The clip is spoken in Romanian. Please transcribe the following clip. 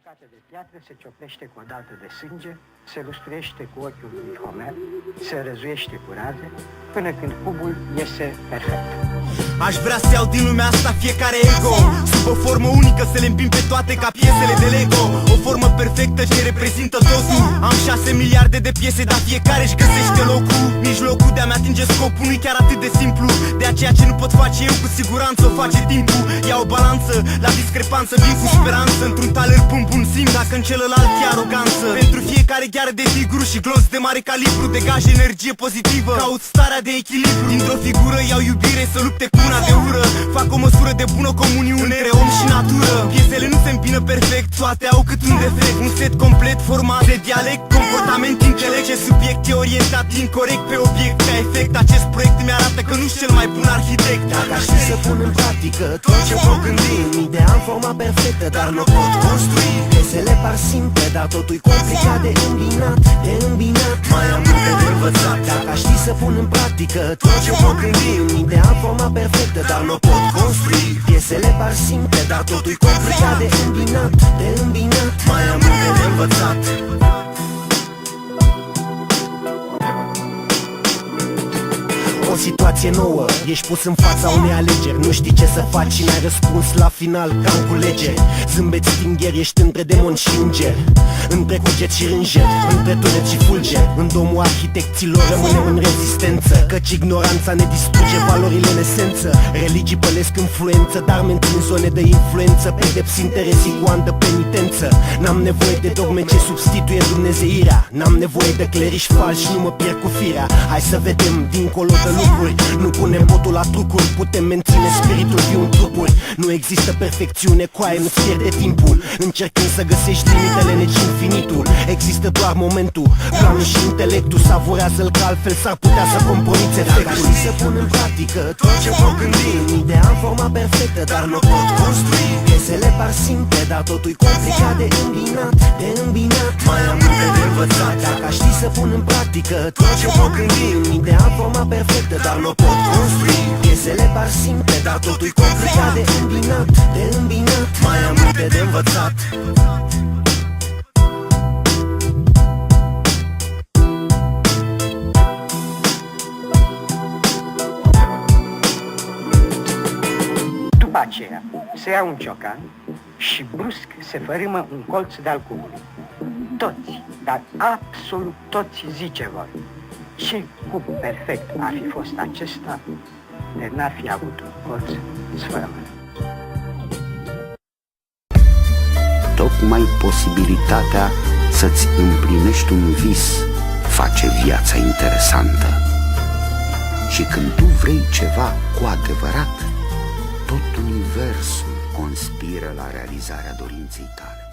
bucată de piatră se cioplește cu o daltă de sânge, se lustruiește cu ochiul lui Homer, se răzuiește cu raze, până când cubul iese perfect. Aș vrea să iau din lumea asta fiecare ego, sub o formă unică să le împing pe toate ca piesele de Lego. O formă perfectă ce reprezintă totul. Am 6 miliarde de piese, dar fiecare își găsește locul. Mijlocul de a-mi atinge scopul nu-i chiar atât de simplu. De aceea ce nu pot face eu, cu siguranță o face timpul. Ia o balanță, la discrepanță vin cu speranță. Într-un taler pun bun simț, dacă în celălalt e aroganță. Pentru fiecare gheară de figuru și glonț de mare calibru, degaj energie pozitivă, caut starea de echilibru. Dintr-o figură iau iubire să lupte cu una de ură. Fac o măsură de bună comuniune între om și natură. Piesele nu se împină perfect, toate au cât un defect. Un set complet format de dialect, comportament, intelect. Ce subiect e orientat incorect pe obiect. Ca efect, acest proiect mi arată că nu-s cel mai bun arhitect. Dacă aș ști să pun în practică tot ce pot gândi, în idee am forma perfectă, dar nu pot construi. Piesele par simple, dar totul-i complicat de îmbinat, de îmbinat. Mai am multe de învățat. Dacă aș ști să pun în practică tot ce pot gândi, în idee am forma perfectă, dar nu pot construi. Piesele par simple, dar totul-i complicat de îmbinat, de îmbinat. Mai am multe de învățat. O situație nouă, ești pus în fața unei alegeri. Nu știi ce să faci și n-ai răspuns la final, cam cu lege. Zâmbet stingher, ești între demon și înger, între cuget și rânger, între tunet și fulger. În domul arhitecților rămânem în rezistență, căci ignoranța ne distruge valorile în esență. Religii pălesc influență, dar mențin zone de influență, pedepsind erezii cu ani de penitență. N-am nevoie de dogme ce substituie dumnezeirea, n-am nevoie de cleriși falși, nu mă pierd cu firea. Hai să vedem dincolo de lucruri, nu punem botul la trucuri, putem menține spiritul viu în trupuri. Nu există perfecțiune, coaie, nu-ți pierde timpul, încercând să găsești limitele, neci infinitul. Există doar momentul, planul și intelectul, savurează-l că altfel s-ar putea să compromiți efectul. Dacă aș ști să pun în practică tot ce pot gândi, în idee am forma perfectă, dar nu pot construi. Piesele par simple, dar totul-i complicat de îmbinat, de îmbinat. Mai am multe de învățat. Dacă aș ști să pun în practică tot ce pot gândi, în idee am forma perfectă, dar nu pot construi. Piesele par simple, dar totul-i complicat de îmbinat, de îmbinat. Mai am multe de învățat. După aceea se ia un ciocan și brusc se fărâmă un colț de-al cubului. Toți, dar absolut toți zice vor: ce cub perfect ar fi fost acesta de n-ar fi avut un colț sfărâmăt. Tocmai posibilitatea să-ți împlinești un vis face viața interesantă. Și când tu vrei ceva cu adevărat, tot universul conspiră la realizarea dorinței tale.